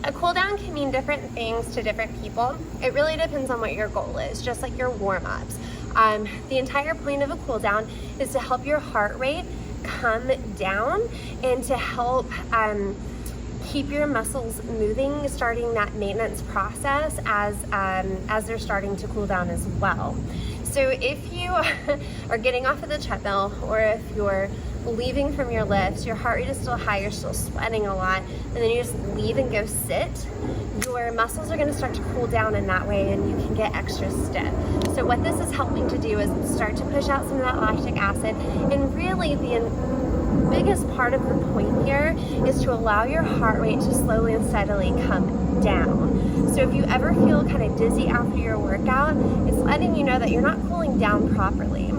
A cool down can mean different things to different people. It really depends on what your goal is, just like your warm-ups. The entire point of a cool down is to help your heart rate come down and to help keep your muscles moving, starting that maintenance process as they're starting to cool down as well. So if you are getting off of the treadmill, or if you're leaving from your lifts, your heart rate is still high, you're still sweating a lot, and then you just leave and go sit, your muscles are going to start to cool down in that way, and you can get extra stiff. So what this is helping to do is start to push out some of that lactic acid, and really the biggest part of the point here is to allow your heart rate to slowly and steadily come down. So if you ever feel kind of dizzy after your workout, it's letting you know that you're not cooling down properly.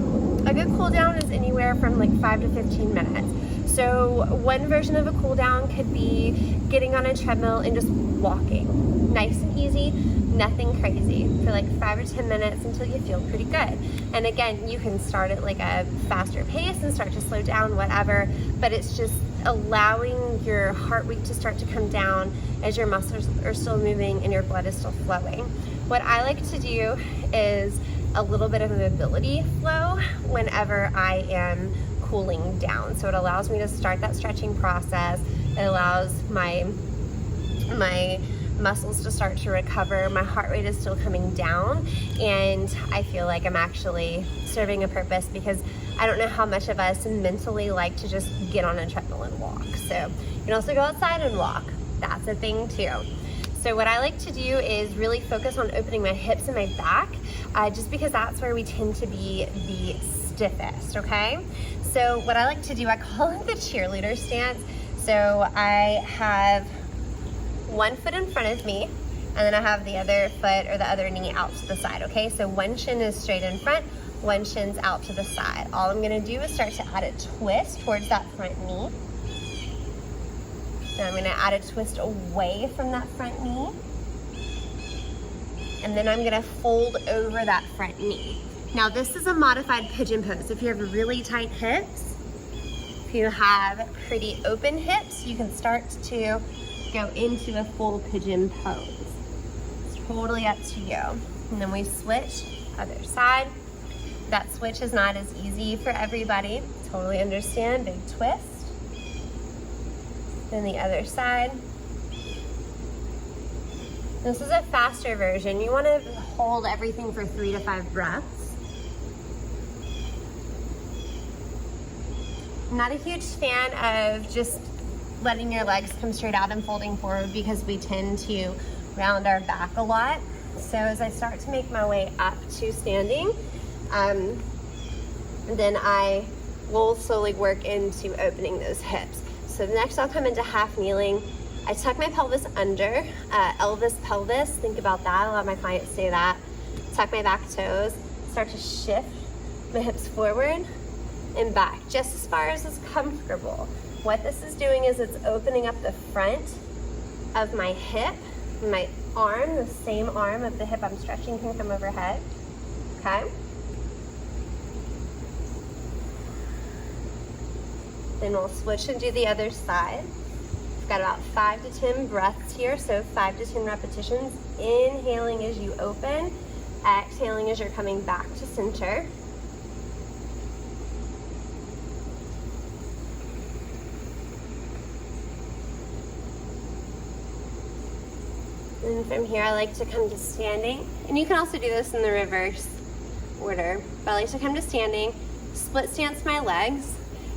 A good cool down is anywhere from like 5 to 15 minutes. So one version of a cool down could be getting on a treadmill and just walking. Nice and easy, nothing crazy, for like 5 or 10 minutes until you feel pretty good. And again, you can start at like a faster pace and start to slow down, whatever, but it's just allowing your heart rate to start to come down as your muscles are still moving and your blood is still flowing. What I like to do is a little bit of a mobility flow whenever I am cooling down. So it allows me to start that stretching process. It allows my muscles to start to recover. My heart rate is still coming down, and I feel like I'm actually serving a purpose, because I don't know how much of us mentally like to just get on a treadmill and walk. So you can also go outside and walk. That's a thing too. So what I like to do is really focus on opening my hips and my back, just because that's where we tend to be the stiffest, okay? So what I like to do, I call it the cheerleader stance. So I have one foot in front of me, and then I have the other foot or the other knee out to the side, okay? So one shin is straight in front, one shin's out to the side. All I'm gonna do is start to add a twist towards that front knee. Then I'm gonna add a twist away from that front knee. And then I'm gonna fold over that front knee. Now this is a modified pigeon pose. If you have really tight hips, if you have pretty open hips, you can start to go into a full pigeon pose. It's totally up to you. And then we switch, other side. That switch is not as easy for everybody. Totally understand, big twist. Then the other side. This is a faster version. You want to hold everything for 3 to 5 breaths. I'm not a huge fan of just letting your legs come straight out and folding forward, because we tend to round our back a lot. So as I start to make my way up to standing, then I will slowly work into opening those hips. So next I'll come into half kneeling. I tuck my pelvis under, Elvis pelvis, think about that. A lot of my clients say that. Tuck my back toes, start to shift my hips forward and back, just as far as is comfortable. What this is doing is it's opening up the front of my hip. My arm, the same arm of the hip I'm stretching, can come overhead, okay? Then we'll switch and do the other side. We've got about 5 to 10 breaths here, so 5 to 10 repetitions. Inhaling as you open, exhaling as you're coming back to center. And from here, I like to come to standing. And you can also do this in the reverse order. But I like to come to standing, split stance my legs,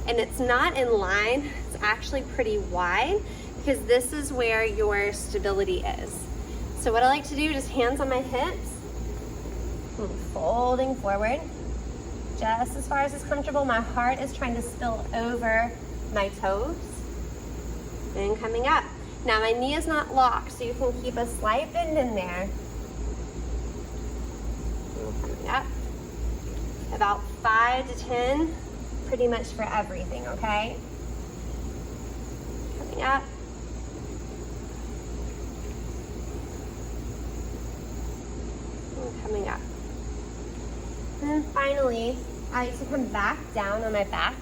and it's not in line, it's actually pretty wide, because this is where your stability is. So what I like to do, just hands on my hips, and folding forward, just as far as is comfortable. My heart is trying to spill over my toes, and coming up. Now my knee is not locked, so you can keep a slight bend in there. And coming up. About 5 to 10, pretty much for everything, okay? Coming up. And coming up. And then finally, I like to come back down on my back.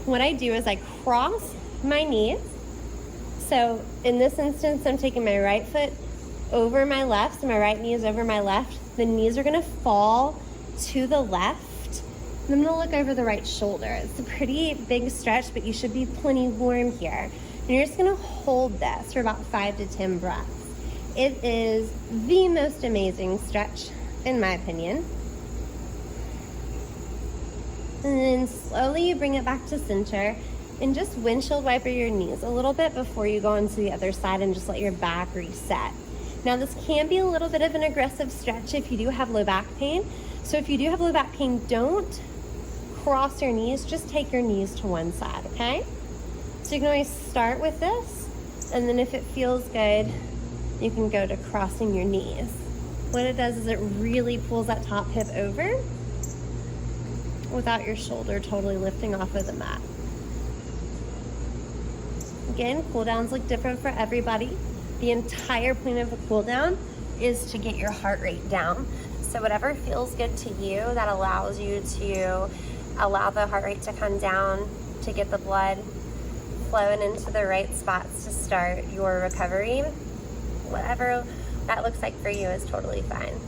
What I do is I cross my knees, So in this instance, I'm taking my right foot over my left, so my right knee is over my left. The knees are gonna fall to the left. And I'm gonna look over the right shoulder. It's a pretty big stretch, but you should be plenty warm here. And you're just gonna hold this for about 5 to 10 breaths. It is the most amazing stretch, in my opinion. And then slowly you bring it back to center and just windshield wiper your knees a little bit before you go onto the other side and just let your back reset. Now this can be a little bit of an aggressive stretch if you do have low back pain. So if you do have low back pain, don't cross your knees, just take your knees to one side, okay? So you can always start with this, and then if it feels good, you can go to crossing your knees. What it does is it really pulls that top hip over without your shoulder totally lifting off of the mat. Again, cool downs look different for everybody. The entire point of a cool down is to get your heart rate down. So whatever feels good to you, that allows you to allow the heart rate to come down, to get the blood flowing into the right spots to start your recovery. Whatever that looks like for you is totally fine.